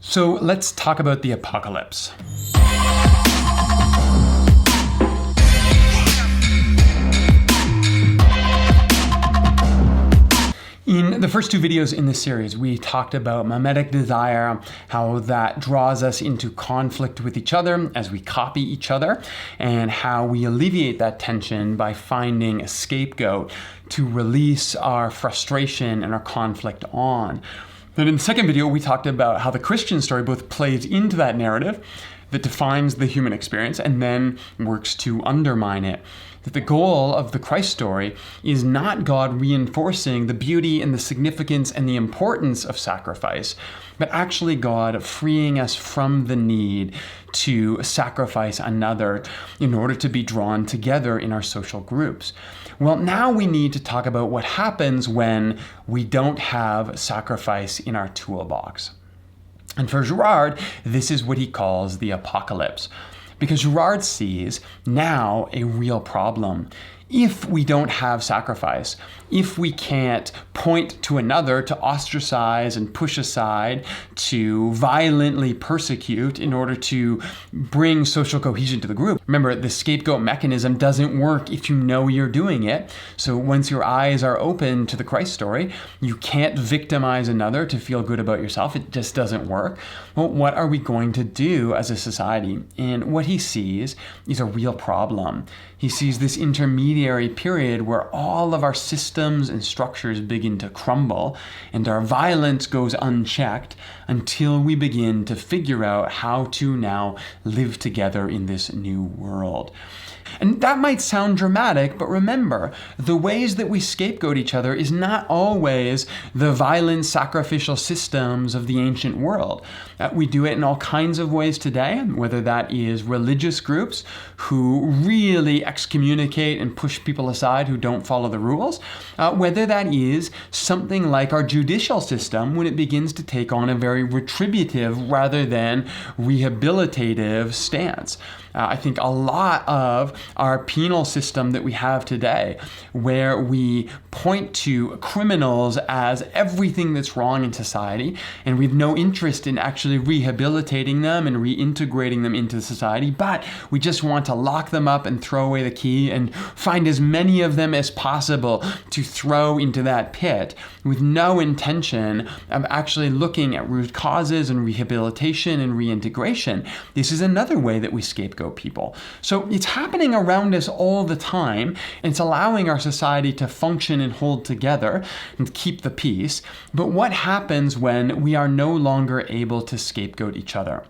So let's talk about the apocalypse. In the first two videos in this series, we talked about mimetic desire, how that draws us into conflict with each other as we copy each other, and how we alleviate that tension by finding a scapegoat to release our frustration and our conflict on. Then in the second video, we talked about how the Christian story both plays into that narrative that defines the human experience and then works to undermine it. That the goal of the Christ story is not God reinforcing the beauty and the significance and the importance of sacrifice, but actually God freeing us from the need to sacrifice another in order to be drawn together in our social groups. Well, now we need to talk about what happens when we don't have sacrifice in our toolbox. And for Girard, this is what he calls the apocalypse. Because Girard sees now a real problem. If we don't have sacrifice, if we can't point to another to ostracize and push aside, to violently persecute in order to bring social cohesion to the group. Remember, the scapegoat mechanism doesn't work if you know you're doing it. So once your eyes are open to the Christ story, you can't victimize another to feel good about yourself. It just doesn't work. Well, what are we going to do as a society? And what he sees is a real problem. He sees this intermediary period where all of our systems and structures begin to crumble and our violence goes unchecked until we begin to figure out how to now live together in this new world. And that might sound dramatic, but remember, the ways that we scapegoat each other is not always the violent sacrificial systems of the ancient world. We do it in all kinds of ways today, whether that is religious groups who really excommunicate and push people aside who don't follow the rules, whether that is something like our judicial system when it begins to take on a very retributive rather than rehabilitative stance. I think a lot of our penal system that we have today, where we point to criminals as everything that's wrong in society, and we have no interest in actually rehabilitating them and reintegrating them into society, but we just want to lock them up and throw away the key and find as many of them as possible to throw into that pit with no intention of actually looking at root causes and rehabilitation and reintegration. This is another way that we scapegoat people. So it's happening around us all the time, and it's allowing our society to function and hold together and keep the peace. But what happens when we are no longer able to scapegoat each other?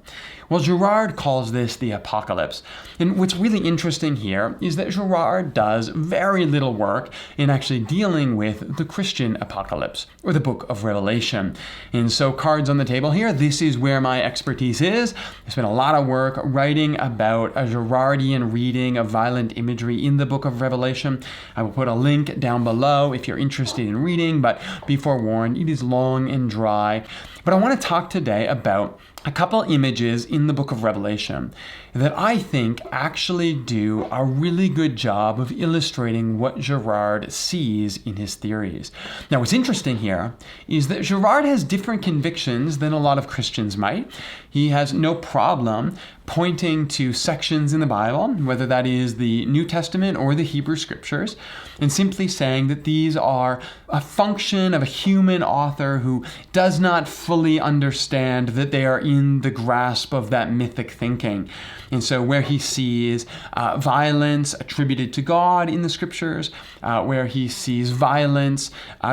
Well, Girard calls this the apocalypse. And what's really interesting here is that Girard does very little work in actually dealing with the Christian apocalypse, or the book of Revelation. And so, cards on the table here, this is where my expertise is. I spent a lot of work writing about a Girardian reading of violent imagery in the book of Revelation. I will put a link down below if you're interested in reading, but be forewarned, it is long and dry. But I want to talk today about a couple images in the book of Revelation that I think actually do a really good job of illustrating what Girard sees in his theories. Now, what's interesting here is that Girard has different convictions than a lot of Christians might. He has no problem pointing to sections in the Bible, whether that is the New Testament or the Hebrew Scriptures, and simply saying that these are a function of a human author who does not fully understand that they are in the grasp of that mythic thinking. And so where he sees violence attributed to God in the Scriptures, where he sees violence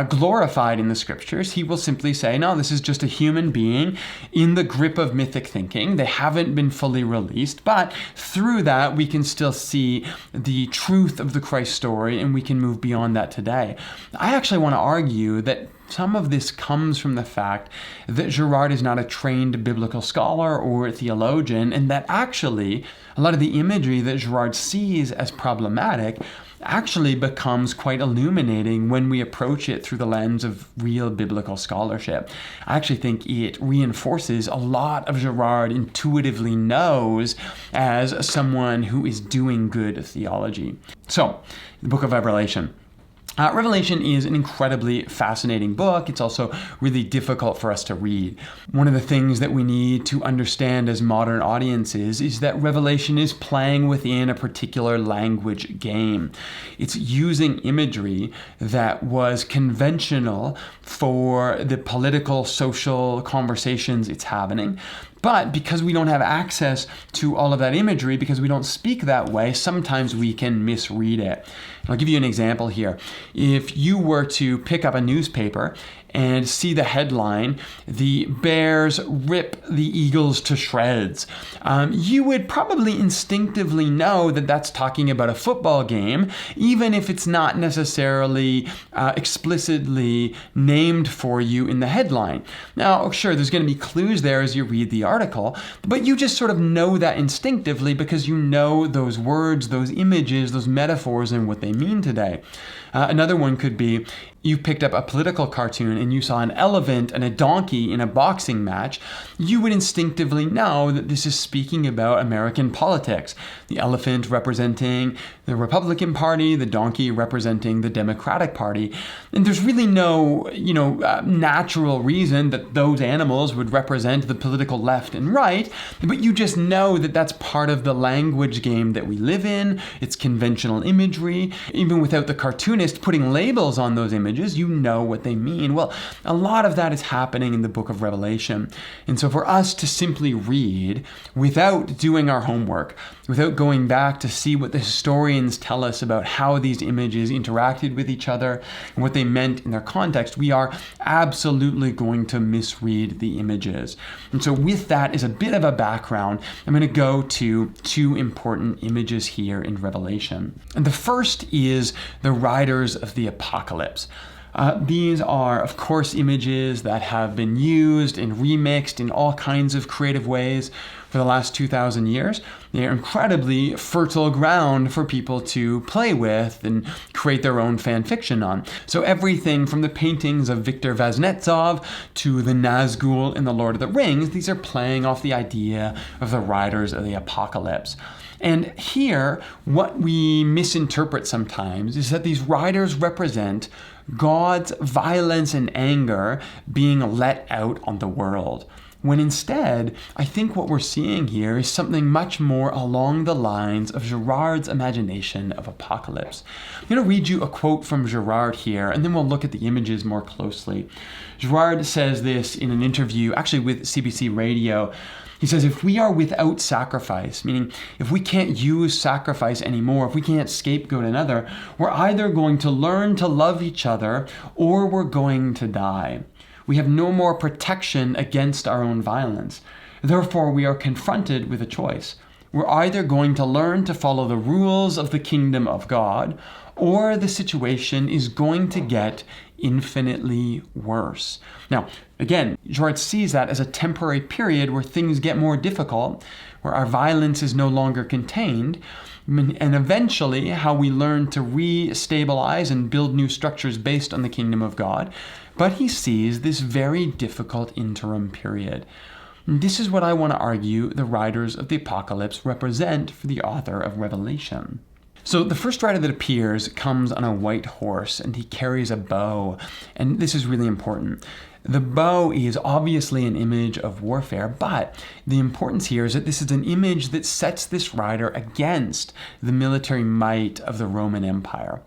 glorified in the Scriptures, he will simply say, no, this is just a human being in the grip of mythic thinking. They haven't been fully released, but through that we can still see the truth of the Christ story, and we can move beyond that today. I actually want to argue that some of this comes from the fact that Girard is not a trained biblical scholar or theologian, and that actually a lot of the imagery that Girard sees as problematic actually becomes quite illuminating when we approach it through the lens of real biblical scholarship. I actually think it reinforces a lot of Girard intuitively knows as someone who is doing good theology. So, the book of Revelation. Revelation is an incredibly fascinating book. It's also really difficult for us to read. One of the things that we need to understand as modern audiences is that Revelation is playing within a particular language game. It's using imagery that was conventional for the political, social conversations it's having. But because we don't have access to all of that imagery, because we don't speak that way, sometimes we can misread it. I'll give you an example here. If you were to pick up a newspaper and see the headline, "The Bears Rip the Eagles to Shreds," you would probably instinctively know that that's talking about a football game, even if it's not necessarily explicitly named for you in the headline. Now, sure, there's going to be clues there as you read the article, but you just sort of know that instinctively because you know those words, those images, those metaphors, and what they mean today. Another one could be you picked up a political cartoon and you saw an elephant and a donkey in a boxing match. You would instinctively know that this is speaking about American politics. The elephant representing the Republican Party, the donkey representing the Democratic Party. And there's really no, natural reason that those animals would represent the political left and right, but you just know that that's part of the language game that we live in. It's conventional imagery. Even without the cartoonist putting labels on those images, you know what they mean. Well, a lot of that is happening in the book of Revelation. And so for us to simply read without doing our homework, without going back to see what the historians tell us about how these images interacted with each other and what they meant in their context, we are absolutely going to misread the images. And so with that as a bit of a background, I'm going to go to two important images here in Revelation. And the first is the riders of the apocalypse. These are, of course, images that have been used and remixed in all kinds of creative ways for the last 2,000 years. They are incredibly fertile ground for people to play with and create their own fan fiction on. So everything from the paintings of Victor Vaznetsov to the Nazgul in The Lord of the Rings, these are playing off the idea of the riders of the apocalypse. And here, what we misinterpret sometimes is that these riders represent God's violence and anger being let out on the world. When instead, I think what we're seeing here is something much more along the lines of Girard's imagination of apocalypse. I'm going to read you a quote from Girard here, and then we'll look at the images more closely. Girard says this in an interview, actually with CBC Radio. He says, if we are without sacrifice, meaning if we can't use sacrifice anymore, if we can't scapegoat another, we're either going to learn to love each other or we're going to die. We have no more protection against our own violence. Therefore, we are confronted with a choice. We're either going to learn to follow the rules of the kingdom of God, or the situation is going to get infinitely worse. Now, again, Girard sees that as a temporary period where things get more difficult, where our violence is no longer contained, and eventually how we learn to re-stabilize and build new structures based on the kingdom of God. But he sees this very difficult interim period. And this is what I want to argue the riders of the apocalypse represent for the author of Revelation. So the first rider that appears comes on a white horse and he carries a bow. And this is really important. The bow is obviously an image of warfare, but the importance here is that this is an image that sets this rider against the military might of the Roman Empire.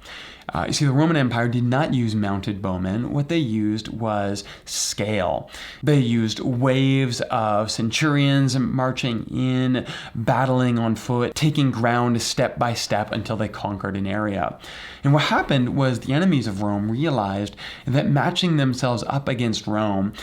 You see, the Roman Empire did not use mounted bowmen. What they used was scale. They used waves of centurions marching in, battling on foot, taking ground step by step until they conquered an area. And what happened was the enemies of Rome realized that matching themselves up against Rome,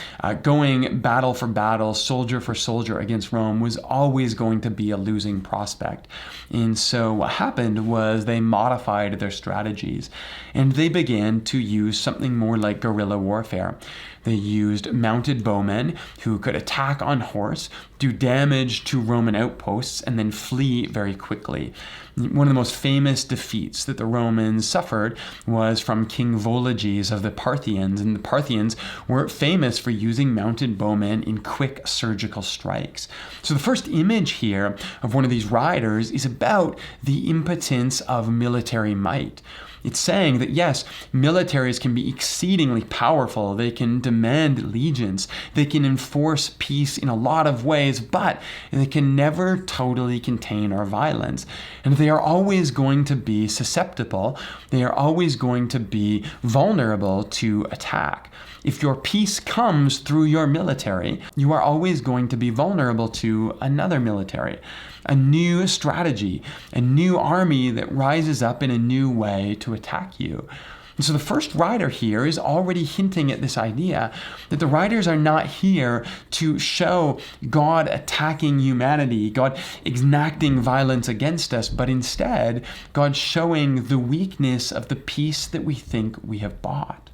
going battle for battle, soldier for soldier against Rome was always going to be a losing prospect. And so what happened was they modified their strategies and they began to use something more like guerrilla warfare. They used mounted bowmen who could attack on horse, do damage to Roman outposts, and then flee very quickly. One of the most famous defeats that the Romans suffered was from King Vologes of the Parthians, and the Parthians were famous for using mounted bowmen in quick surgical strikes. So the first image here of one of these riders is about the impotence of military might. It's saying that yes, militaries can be exceedingly powerful. They can demand allegiance. They can enforce peace in a lot of ways, but they can never totally contain our violence. And they are always going to be susceptible. They are always going to be vulnerable to attack. If your peace comes through your military, you are always going to be vulnerable to another military, a new strategy, a new army that rises up in a new way to attack you. And so the first rider here is already hinting at this idea that the riders are not here to show God attacking humanity, God enacting violence against us, but instead God showing the weakness of the peace that we think we have bought.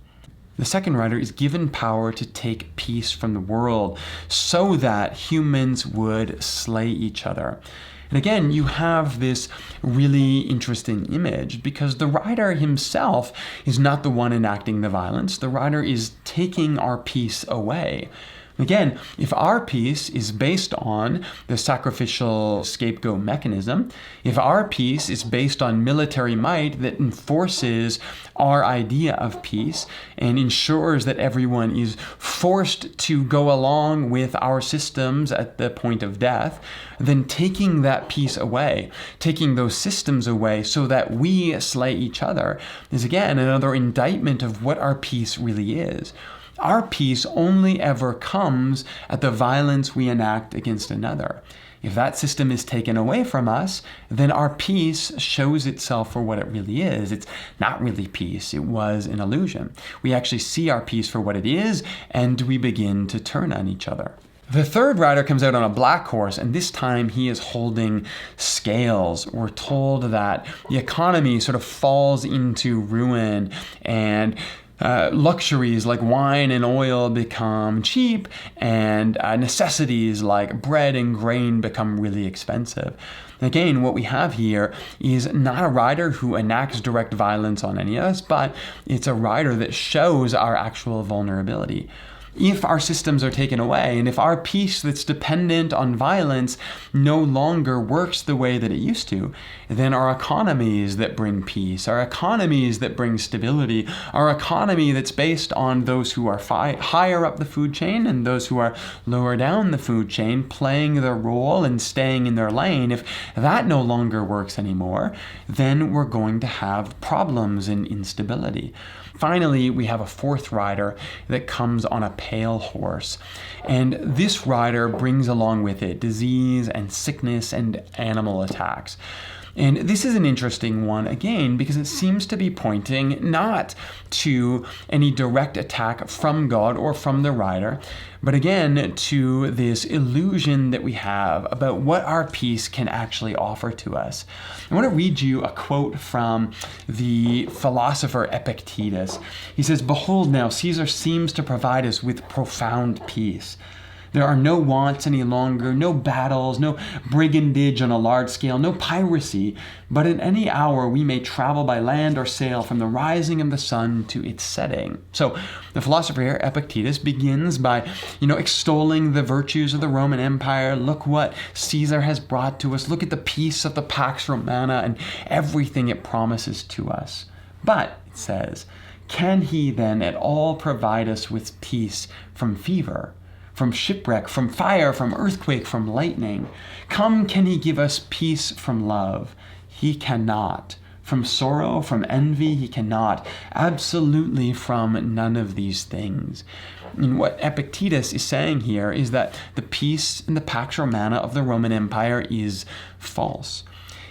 The second rider is given power to take peace from the world so that humans would slay each other. And again, you have this really interesting image because the rider himself is not the one enacting the violence. The rider is taking our peace away. Again, if our peace is based on the sacrificial scapegoat mechanism, if our peace is based on military might that enforces our idea of peace and ensures that everyone is forced to go along with our systems at the point of death, then taking that peace away, taking those systems away so that we slay each other is again another indictment of what our peace really is. Our peace only ever comes at the violence we enact against another. If that system is taken away from us, then our peace shows itself for what it really is. It's not really peace. It was an illusion. We actually see our peace for what it is, and we begin to turn on each other. The third rider comes out on a black horse, and this time he is holding scales. We're told that the economy sort of falls into ruin, and luxuries like wine and oil become cheap, and necessities like bread and grain become really expensive. Again, what we have here is not a rider who enacts direct violence on any of us, but it's a rider that shows our actual vulnerability. If our systems are taken away, and if our peace that's dependent on violence no longer works the way that it used to, then our economies that bring peace, our economies that bring stability, our economy that's based on those who are higher up the food chain and those who are lower down the food chain playing their role and staying in their lane, if that no longer works anymore, then we're going to have problems and instability. Finally, we have a fourth rider that comes on a pale horse. And this rider brings along with it disease and sickness and animal attacks. And this is an interesting one, again, because it seems to be pointing not to any direct attack from God or from the rider, but again, to this illusion that we have about what our peace can actually offer to us. I want to read you a quote from the philosopher Epictetus. He says, "Behold now, Caesar seems to provide us with profound peace. There are no wants any longer, no battles, no brigandage on a large scale, no piracy, but in any hour we may travel by land or sail from the rising of the sun to its setting." So the philosopher here, Epictetus, begins by, extolling the virtues of the Roman Empire. Look what Caesar has brought to us. Look at the peace of the Pax Romana and everything it promises to us. But, it says, can he then at all provide us with peace from fever, from shipwreck, from fire, from earthquake, from lightning? Come, can he give us peace from love? He cannot. From sorrow, from envy, he cannot. Absolutely from none of these things. And what Epictetus is saying here is that the peace and the Pax Romana of the Roman Empire is false.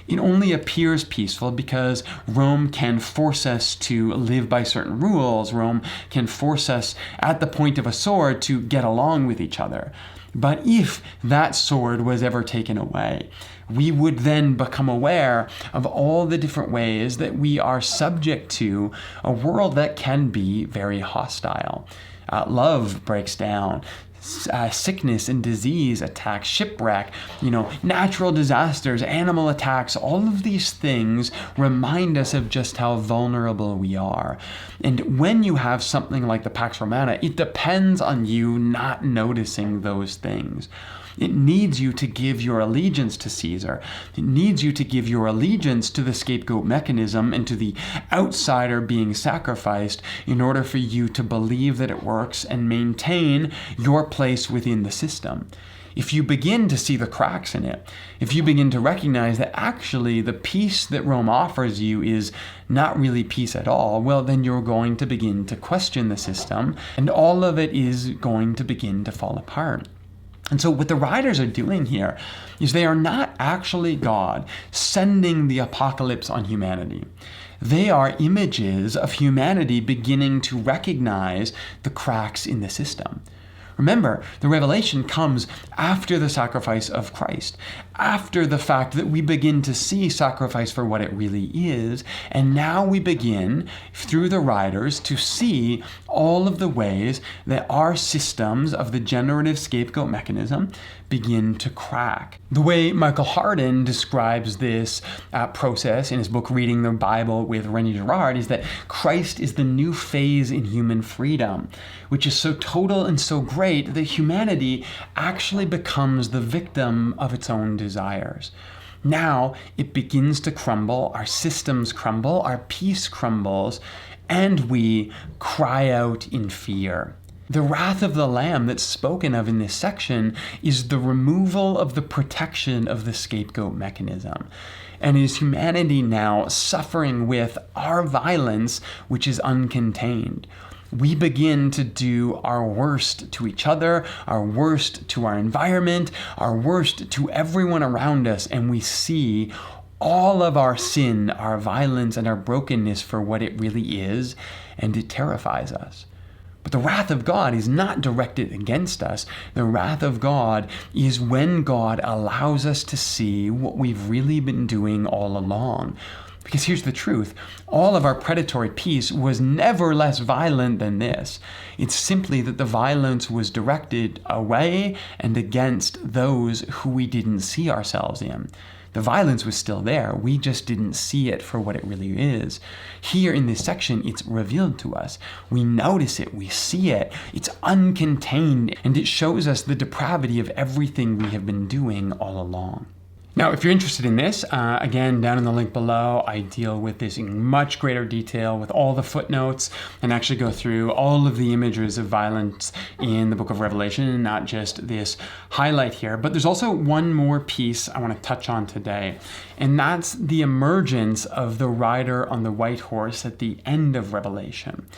It only appears peaceful because Rome can force us to live by certain rules. Rome can force us at the point of a sword to get along with each other. But if that sword was ever taken away, we would then become aware of all the different ways that we are subject to a world that can be very hostile. love breaks down. Sickness and disease attacks, shipwreck, natural disasters, animal attacks, all of these things remind us of just how vulnerable we are. And when you have something like the Pax Romana, it depends on you not noticing those things. It needs you to give your allegiance to Caesar. It needs you to give your allegiance to the scapegoat mechanism and to the outsider being sacrificed in order for you to believe that it works and maintain your place within the system. If you begin to see the cracks in it, if you begin to recognize that actually the peace that Rome offers you is not really peace at all, well, then you're going to begin to question the system, and all of it is going to begin to fall apart. And so what the writers are doing here is they are not actually God sending the apocalypse on humanity. They are images of humanity beginning to recognize the cracks in the system. Remember, the revelation comes after the sacrifice of Christ, after the fact that we begin to see sacrifice for what it really is, and now we begin, through the writers, to see all of the ways that our systems of the generative scapegoat mechanism begin to crack. The way Michael Hardin describes this process in his book Reading the Bible with René Girard is that Christ is the new phase in human freedom, which is so total and so great that humanity actually becomes the victim of its own desires. Now it begins to crumble, our systems crumble, our peace crumbles, and we cry out in fear. The wrath of the Lamb that's spoken of in this section is the removal of the protection of the scapegoat mechanism. And is humanity now suffering with our violence, which is uncontained? We begin to do our worst to each other, our worst to our environment, our worst to everyone around us, and we see all of our sin, our violence, and our brokenness for what it really is, and it terrifies us. But the wrath of God is not directed against us. The wrath of God is when God allows us to see what we've really been doing all along. Because here's the truth, all of our predatory peace was never less violent than this. It's simply that the violence was directed away and against those who we didn't see ourselves in. The violence was still there, we just didn't see it for what it really is. Here in this section, it's revealed to us. We notice it, we see it, it's uncontained, and it shows us the depravity of everything we have been doing all along. Now, if you're interested in this, again, down in the link below, I deal with this in much greater detail with all the footnotes and actually go through all of the images of violence in the book of Revelation, not just this highlight here. But there's also one more piece I want to touch on today, and that's the emergence of the rider on the white horse at the end of Revelation.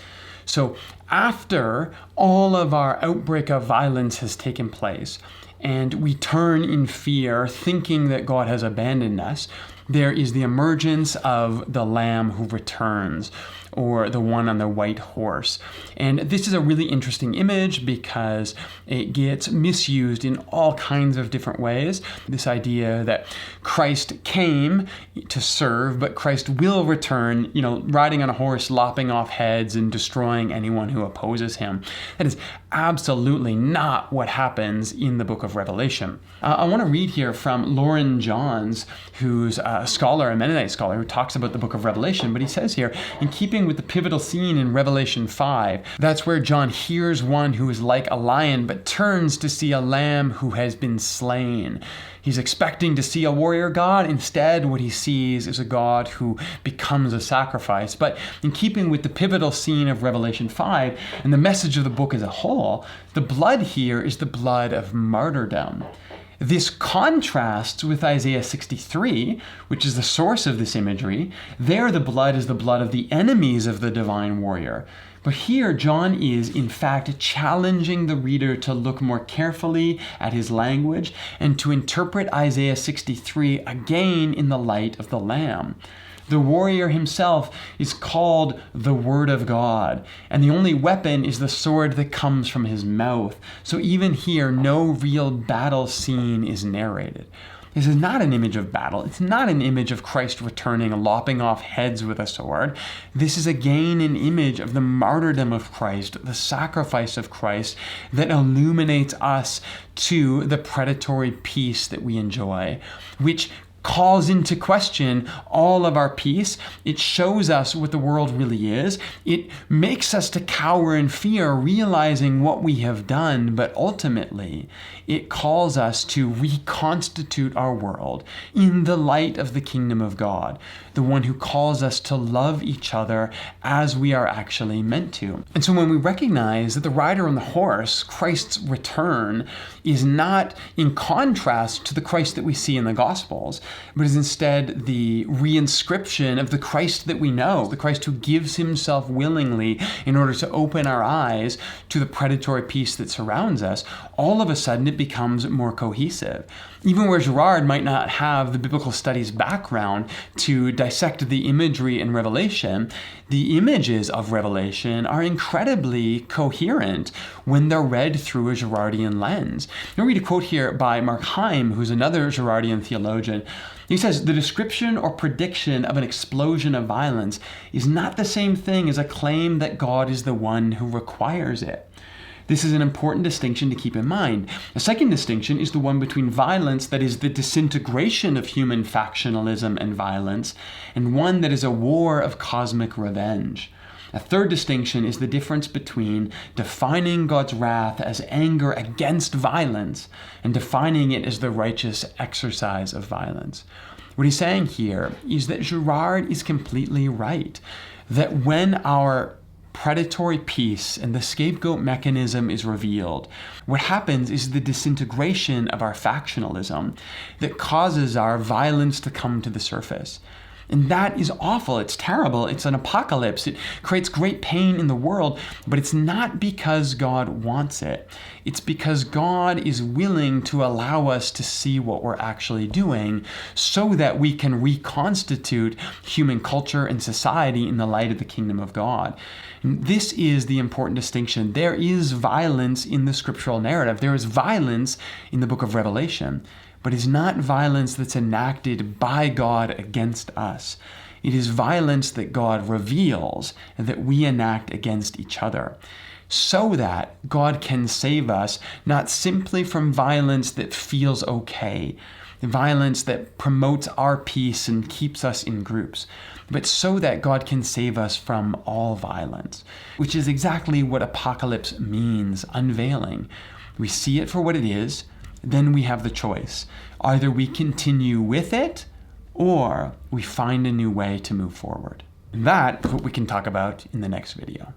So after all of our outbreak of violence has taken place, and we turn in fear, thinking that God has abandoned us, there is the emergence of the Lamb who returns, or the one on the white horse. And this is a really interesting image because it gets misused in all kinds of different ways. This idea that Christ came to serve, but Christ will return, riding on a horse, lopping off heads and destroying anyone who opposes him. That is absolutely not what happens in the book of Revelation. I want to read here from Lauren Johns, who's a scholar, a Mennonite scholar, who talks about the book of Revelation, but he says here, in keeping with the pivotal scene in Revelation 5, that's where John hears one who is like a lion, but turns to see a lamb who has been slain. He's expecting to see a warrior god. Instead, what he sees is a God who becomes a sacrifice. But in keeping with the pivotal scene of Revelation 5 and the message of the book as a whole, the blood here is the blood of martyrdom. This contrasts with Isaiah 63, which is the source of this imagery. There, the blood is the blood of the enemies of the divine warrior. But here, John is, in fact, challenging the reader to look more carefully at his language and to interpret Isaiah 63 again in the light of the Lamb. The warrior himself is called the Word of God, and the only weapon is the sword that comes from his mouth. So even here, no real battle scene is narrated. This is not an image of battle. It's not an image of Christ returning, lopping off heads with a sword. This is again an image of the martyrdom of Christ, the sacrifice of Christ that illuminates us to the predatory peace that we enjoy, which calls into question all of our peace. It shows us what the world really is. It makes us to cower in fear, realizing what we have done, but ultimately it calls us to reconstitute our world in the light of the kingdom of God, the one who calls us to love each other as we are actually meant to. And so when we recognize that the rider on the horse, Christ's return, is not in contrast to the Christ that we see in the Gospels, but is instead the reinscription of the Christ that we know, the Christ who gives himself willingly in order to open our eyes to the predatory peace that surrounds us, all of a sudden it becomes more cohesive. Even where Girard might not have the biblical studies background to dissect the imagery in Revelation, the images of Revelation are incredibly coherent when they're read through a Girardian lens. I'll read a quote here by Mark Heim, who's another Girardian theologian. He says, "The description or prediction of an explosion of violence is not the same thing as a claim that God is the one who requires it." This is an important distinction to keep in mind. A second distinction is the one between violence that is the disintegration of human factionalism and violence, and one that is a war of cosmic revenge. A third distinction is the difference between defining God's wrath as anger against violence and defining it as the righteous exercise of violence. What he's saying here is that Girard is completely right, that when our predatory peace and the scapegoat mechanism is revealed, what happens is the disintegration of our factionalism that causes our violence to come to the surface. And that is awful. It's terrible. It's an apocalypse. It creates great pain in the world, but it's not because God wants it. It's because God is willing to allow us to see what we're actually doing so that we can reconstitute human culture and society in the light of the kingdom of God. And this is the important distinction. There is violence in the scriptural narrative. There is violence in the book of Revelation. But it's not violence that's enacted by God against us. It is violence that God reveals and that we enact against each other, so that God can save us not simply from violence that feels okay, violence that promotes our peace and keeps us in groups, but so that God can save us from all violence, which is exactly what apocalypse means, unveiling. We see it for what it is, then we have the choice. Either we continue with it, or we find a new way to move forward. And that is what we can talk about in the next video.